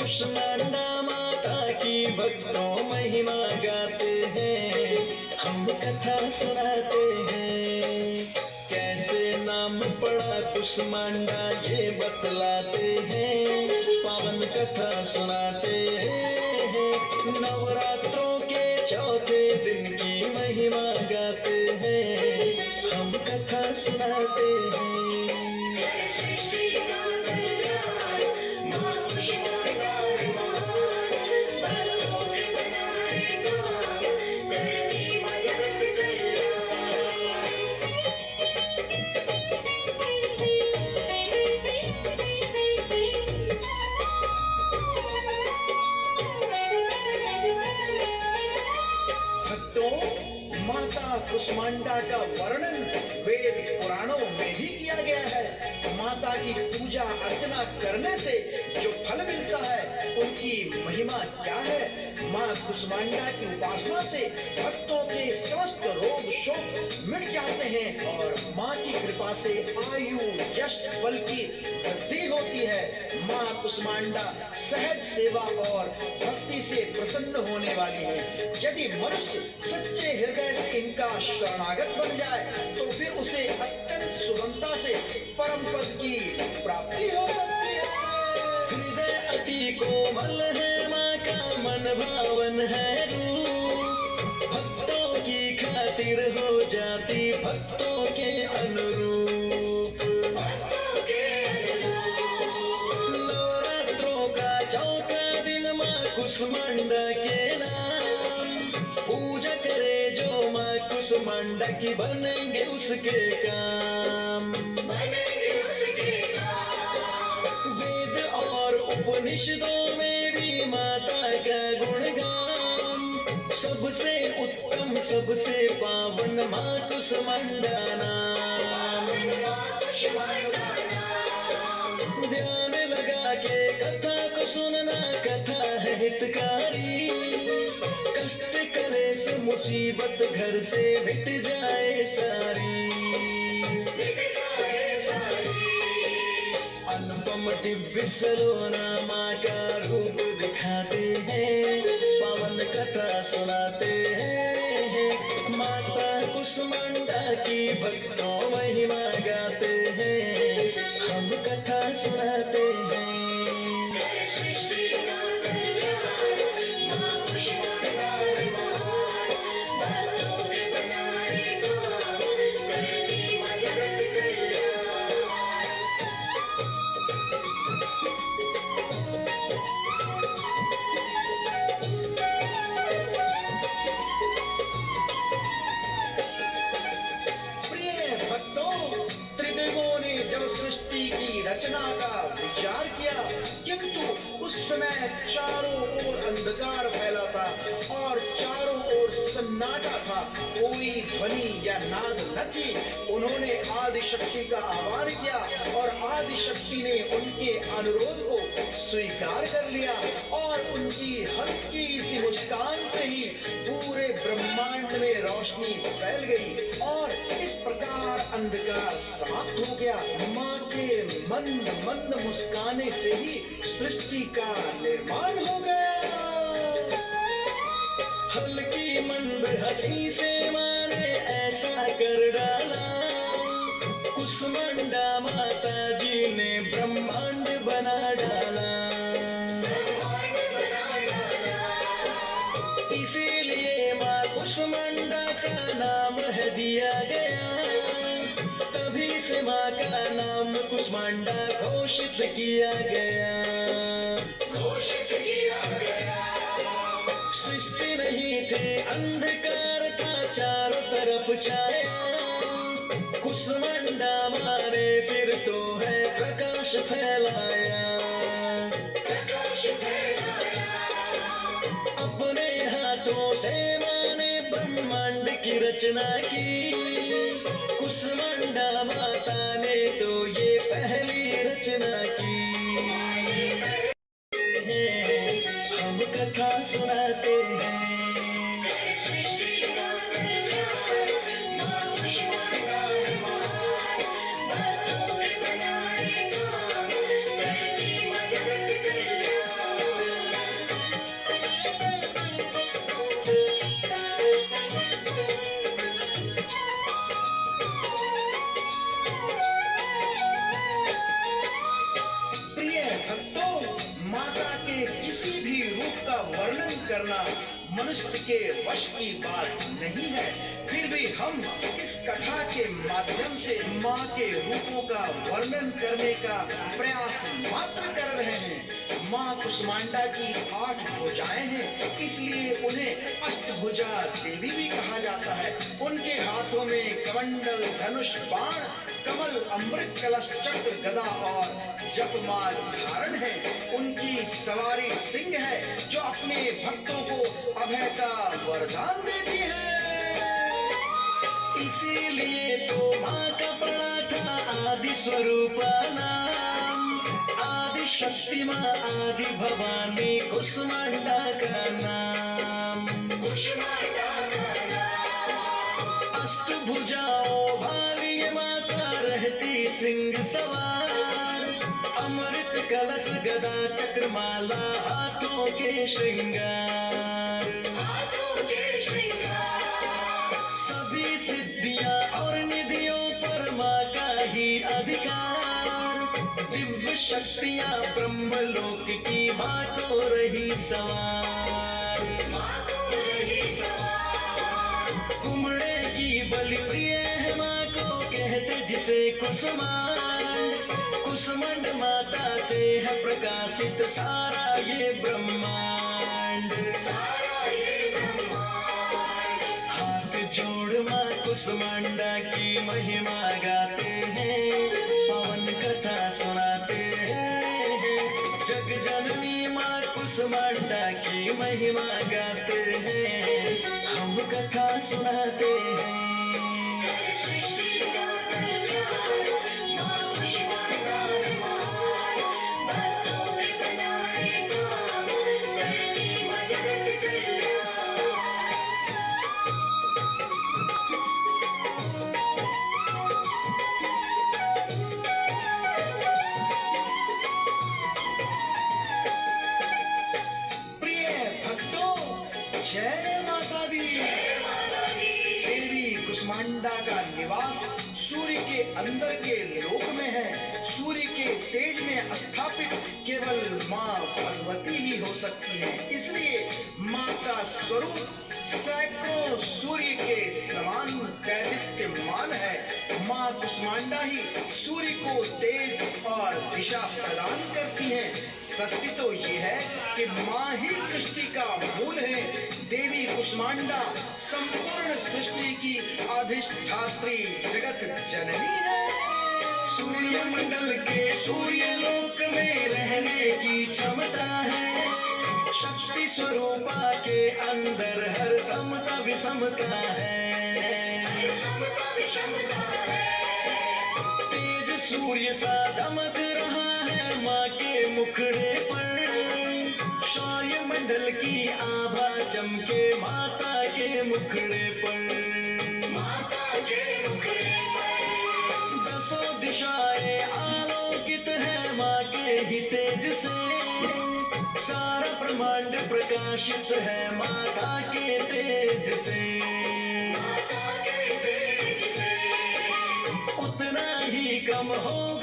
कुष्मांडा माता की भक्तों महिमा गाते हैं, हम कथा सुनाते हैं। कैसे नाम पड़ा कुष्मांडा ये बतलाते हैं, पावन कथा सुनाते हैं। नवरात्रों के चौथे दिन की महिमा गाते हैं, हम कथा सुनाते हैं। माता कुष्मांडा का वर्णन वेद पुराणों में ही किया गया है। माता की पूजा अर्चना करने से जो फल मिलता है उनकी महिमा क्या है। माँ कुष्मांडा की उपासना से भक्तों के समस्त रोग शोक मिट जाते हैं और माँ की कृपा से आयु यश बल की वृद्धि होती है। माँ कुष्मांडा सहज सेवा और भक्ति से प्रसन्न होने वाली है। यदि मनुष्य सच्चे हृदय से इनका शरणागत बन जाए तो फिर उसे अत्यंत सुगमता से परम पद की प्राप्ति हो सकती है। हृदय अति कोमल है, माँ का मन भावन है रूप, भक्तों की खातिर हो जाती भक्तों के अनुरूप। नवरात्रों का चौथा दिन माँ कुष्मांडा के नाम, पूजा करे जो माँ कुष्मांडा की बनेंगे उसके काम। वेद और उपनिषदों में भी माता का गुणगान, सबसे उत्तम सबसे पावन माँ कुष्मांडा नाम। ध्यान लगा के कथा को सुनना, कथा है हितकारी। कष्ट करे से मुसीबत घर से मिट जाए सारी। अनुपम दिव्य सलोना माँ का रूप दिखाते हैं, पावन कथा सुनाते हैं। माता कुष्मांडा की भक्तों महिमा गाते हैं, हम कथा सुनाते हैं। सृष्टि की रचना का विचार किया, किंतु उस समय चारों ओर अंधकार फैला था और चारों ओर सन्नाटा था, कोई ध्वनि या नाद न थी। उन्होंने आदि शक्ति का आह्वान किया और आदि शक्ति ने उनके अनुरोध को स्वीकार कर लिया और उनकी हल्की सी मुस्कान से ही पूरे ब्रह्मांड में रोशनी फैल गई और इस प्रकार अंधकार समाप्त हो गया। माँ के मंद मंद मुस्काने से ही सृष्टि का निर्माण हो गया। हल्की मंद हंसी से माँ ने ऐसा कर डाला, कुष्मांडा माता जी ने ब्रह्मांड बना डाला। इसीलिए माँ कुष्मांडा का नाम है दिया गया, तभी से माँ का नाम कुष्मांडा घोषित किया गया। सृष्टि नहीं थे, अंधकार का चारों तरफ छाया, कुष्मांडा माँ ने फिर तो है प्रकाश फैलाया। अपने हाथों से माँ ने ब्रह्मांड की रचना की, कुष्मांडा माता ने तो ये पहली रचना की। हम कथा सुनाते हैं। करना मनुष्य के वश की बात नहीं है। फिर भी हम इस कथा के माध्यम से माँ के रूपों का वर्णन करने का प्रयास मात्र कर रहे हैं। माँ कुष्मांडा की 8 भुजाएं हैं, इसलिए उन्हें अष्टभुजा देवी भी कहा जाता है। उनके हाथों में कमंडल, धनुष, बाण, कमल, अमृत कलश, चक्र, गदा और जपमाल धारण है। उनकी सवारी सिंह है जो अपने भक्तों को अभय का वरदान देती है। इसीलिए तो माँ का पड़ा था आदि स्वरूपा नाम, आदि शक्ति माँ, आदि भवानी कुष्मांडा का नाम। कुष्मांडा का नाम। अष्टभुजाओं वाली माता रहती सिंह सवार, अमृत कलश, गदा, चक्रमाला, हाथों के श्रृंगार। हाथों के श्रृंगार। सभी सिद्धियां और निधियों पर माँ का ही अधिकार। दिव्य शक्तियां ब्रह्मलोक की माँ को रही सवार। माँ को रही सवार। कुमड़े की बलि प्रिय है माँ को कहते जिसे कुष्मांड। कुष्मांड माता से है प्रकाशित सारा ये ब्रह्मांड। सारा ये ब्रह्मांड। हाथ जोड़ माँ कुष्मांडा की महिमा गाते हैं, पवन कथा सुनाते हैं। जग जननी माँ कुष्मांडा की महिमा गाते हैं, हम कथा सुनाते हैं। जय माता दी। देवी कुष्मांडा का निवास सूर्य के अंदर के लोक में है। सूर्य के तेज में स्थापित केवल माँ भगवती ही हो सकती है। इसलिए माँ का स्वरूप सैकड़ों सूर्य के समान दैदीप्यमान है। माँ कुष्मांडा ही सूर्य को तेज और दिशा प्रदान करती है। सत्य तो ये है कि माँ ही सृष्टि का मूल है। देवी कुष्मांडा संपूर्ण सृष्टि की अधिष्ठात्री जगत जननी है। सूर्य मंडल के सूर्य लोक में रहने की क्षमता है। शक्ति स्वरूपा के अंदर हर समता विषमता है। तेज सूर्य सा दमक रहा है माँ के मुखड़े पर। शौर्य मंडल की आभा चमके माता के मुखड़े पर। माता के मुखड़े पर। दसों दिशाएं आलोकित है माँ के ही तेज से। सारा ब्रह्मांड प्रकाशित है माता के तेज से। माता के तेज से। उतना ही कम होगा